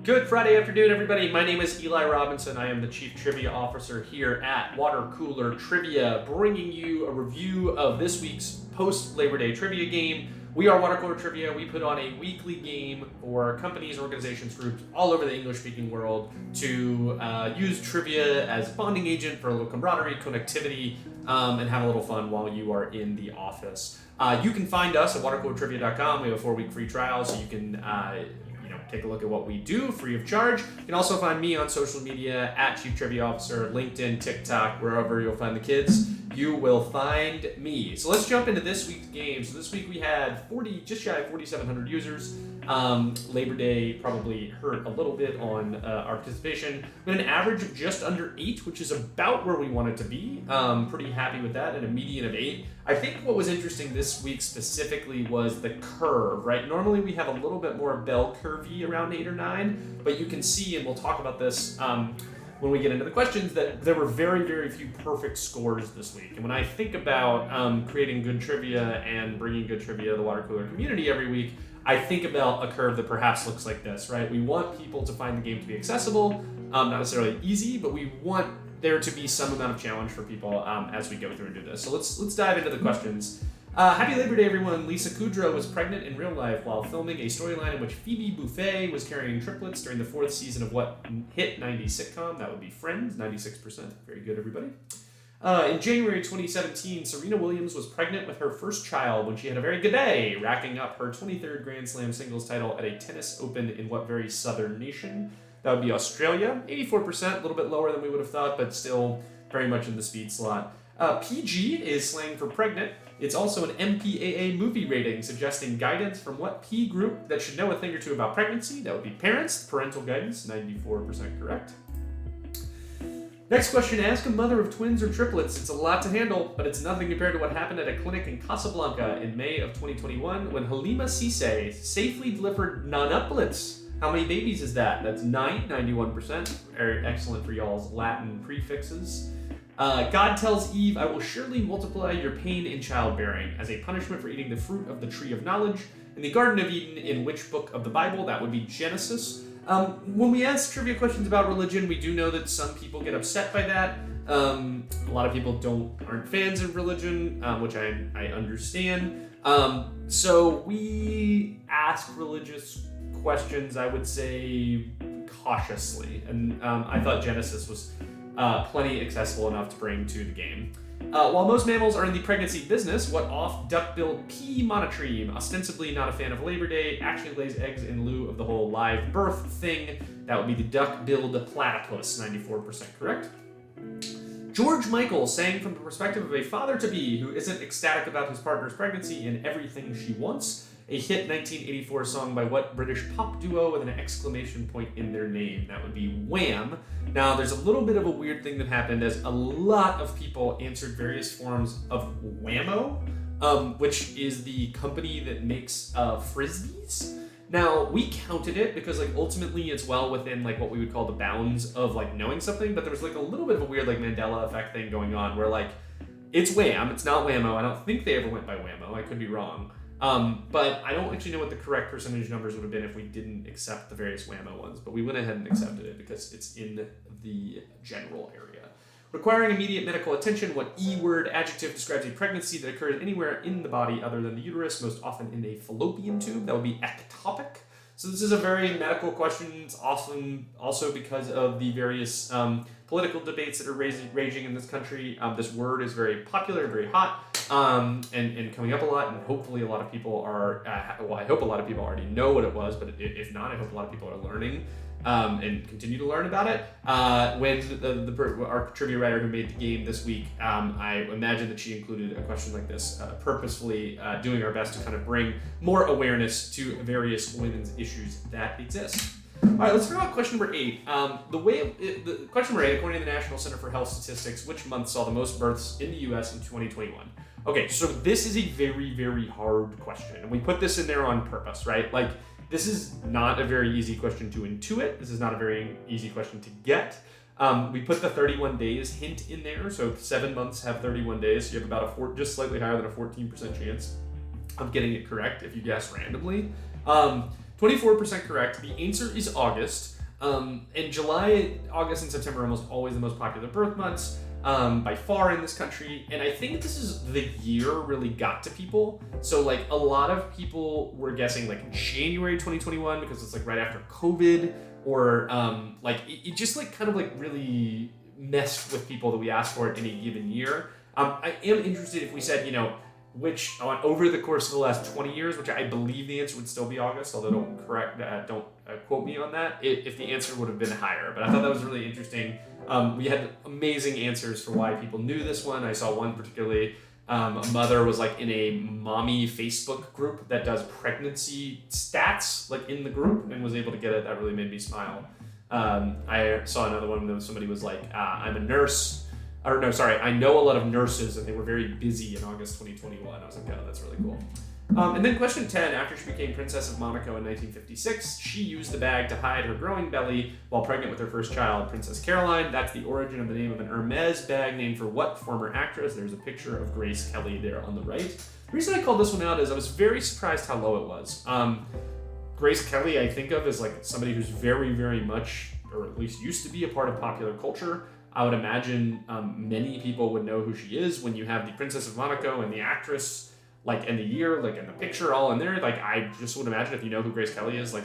Good Friday afternoon, everybody. My name is Eli Robinson. I am the Chief Trivia Officer here at Water Cooler Trivia, bringing you a review of this week's post-Labor Day trivia game. We are Water Cooler Trivia. We put on a weekly game for companies, organizations, groups all over the English-speaking world to use trivia as a bonding agent for a little camaraderie, connectivity, and have a little fun while you are in the office. You can find us at watercoolertrivia.com. We have a 4-week free trial, so you can take a look at what we do free of charge. You can also find me on social media at Chief Trivia Officer, LinkedIn, TikTok, wherever you'll find the kids, you will find me. So let's jump into this week's game. So this week we had just shy of 4,700 users. Labor Day probably hurt a little bit on our participation. We had an average of just under 8, which is about where we want it to be. Pretty happy with that, and a median of 8. I think what was interesting this week specifically was the curve, right? Normally we have a little bit more bell curvy around 8 or 9, but you can see, and we'll talk about this when we get into the questions, that there were very, very few perfect scores this week. And when I think about creating good trivia and bringing good trivia to the water cooler community every week, I think about a curve that perhaps looks like this, right? We want people to find the game to be accessible, not necessarily easy, but we want there to be some amount of challenge for people as we go through and do this. So let's dive into the questions. Happy Labor Day, everyone. Lisa Kudrow was pregnant in real life while filming a storyline in which Phoebe Buffay was carrying triplets during the 4th season of what hit 90s sitcom? That would be Friends, 96%. Very good, everybody. In January 2017, Serena Williams was pregnant with her first child when she had a very good day, racking up her 23rd Grand Slam singles title at a tennis open in what very southern nation? That would be Australia. 84%, a little bit lower than we would have thought, but still very much in the speed slot. PG is slang for pregnant. It's also an MPAA movie rating, suggesting guidance from what P group that should know a thing or two about pregnancy. That would be parents. Parental guidance, 94% correct. Next question, ask a mother of twins or triplets. It's a lot to handle, but it's nothing compared to what happened at a clinic in Casablanca in May of 2021 when Halima Cisse safely delivered nonuplets. How many babies is that? That's 9, 91%. Very excellent for y'all's Latin prefixes. God tells Eve, I will surely multiply your pain in childbearing as a punishment for eating the fruit of the tree of knowledge. In the Garden of Eden, in which book of the Bible? That would be Genesis. When we ask trivia questions about religion, we do know that some people get upset by that. A lot of people aren't fans of religion, which I understand. So we ask religious questions, I would say, cautiously. And I thought Genesis was plenty accessible enough to bring to the game. While most mammals are in the pregnancy business, what off-duck-billed pea monotreme, ostensibly not a fan of Labor Day, actually lays eggs in lieu of the whole live birth thing? That would be the duck-billed platypus, 94% correct. George Michael sang from the perspective of a father-to-be who isn't ecstatic about his partner's pregnancy in Everything She Wants, a hit 1984 song by what British pop duo with an exclamation point in their name? That would be Wham! Now, there's a little bit of a weird thing that happened as a lot of people answered various forms of Whammo, which is the company that makes frisbees. Now, we counted it because ultimately it's well within what we would call the bounds of knowing something, but there was a little bit of a weird Mandela effect thing going on where it's Wham, it's not Whammo. I don't think they ever went by Whammo. I could be wrong. But I don't actually know what the correct percentage numbers would have been if we didn't accept the various Whammo ones, but we went ahead and accepted it because it's in the general area. Requiring immediate medical attention, what E-word adjective describes a pregnancy that occurs anywhere in the body other than the uterus, most often in a fallopian tube? That would be ectopic. So this is a very medical question. It's often also because of the various political debates that are raging in this country. This word is very popular, very hot, and coming up a lot, and hopefully a lot of people are, I hope a lot of people already know what it was, but if not, I hope a lot of people are learning and continue to learn about it. When our trivia writer who made the game this week, I imagine that she included a question like this, purposefully doing our best to kind of bring more awareness to various women's issues that exist. All right, let's start out question number 8. The question number 8, according to the National Center for Health Statistics, which month saw the most births in the U.S. in 2021? Okay, so this is a very, very hard question, and we put this in there on purpose, right? This is not a very easy question to intuit. This is not a very easy question to get. We put the 31 days hint in there, so 7 months have 31 days, so you have about just slightly higher than a 14% chance of getting it correct if you guess randomly. 24% correct. The answer is August. And July, August, and September are almost always the most popular birth months by far in this country. And I think this is the year really got to people. So like a lot of people were guessing like January 2021 because it's like right after COVID, or like it just like kind of like really messed with people that we asked for it in a given year. I am interested if we said, you know, which over the course of the last 20 years, which I believe the answer would still be August, although don't quote me on that, if the answer would have been higher. But I thought that was really interesting. We had amazing answers for why people knew this one. I saw one particularly, a mother was like in a mommy Facebook group that does pregnancy stats like in the group and was able to get it. That really made me smile. I saw another one that somebody was like, I'm a nurse. Or no, sorry, I know a lot of nurses and they were very busy in August 2021. I was like, oh, that's really cool. And then question 10, after she became Princess of Monaco in 1956, she used the bag to hide her growing belly while pregnant with her first child, Princess Caroline. That's the origin of the name of an Hermes bag named for what former actress? There's a picture of Grace Kelly there on the right. The reason I called this one out is I was very surprised how low it was. Grace Kelly I think of as like somebody who's very, very much, or at least used to be, a part of popular culture. I would imagine many people would know who she is when you have the Princess of Monaco and the actress, like, and the year, like, and the picture all in there. Like, I just would imagine if you know who Grace Kelly is, like,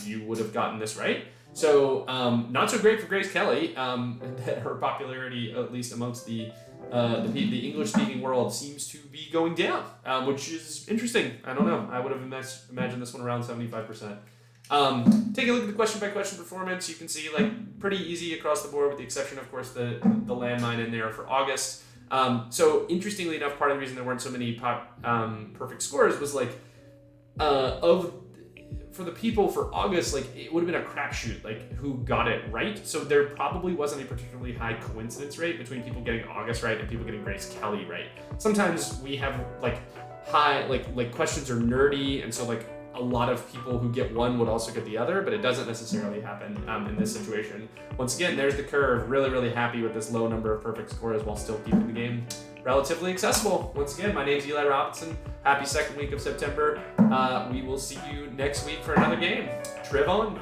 you would have gotten this right. So, not so great for Grace Kelly. Her popularity, at least amongst the English-speaking world, seems to be going down, which is interesting. I don't know. I would have imagined this one around 75%. Take a look at the question-by-question performance. You can see like pretty easy across the board, with the exception, of course, the landmine in there for August. So interestingly enough, part of the reason there weren't so many perfect scores was like for the people for August, like it would have been a crapshoot, like who got it right. So there probably wasn't a particularly high coincidence rate between people getting August right and people getting Grace Kelly right. Sometimes we have like high like questions are nerdy, and so like a lot of people who get one would also get the other, but it doesn't necessarily happen in this situation. Once again, there's the curve. Really, really happy with this low number of perfect scores while still keeping the game relatively accessible. Once again, my name's Eli Robinson. Happy second week of September. We will see you next week for another game. Triv on.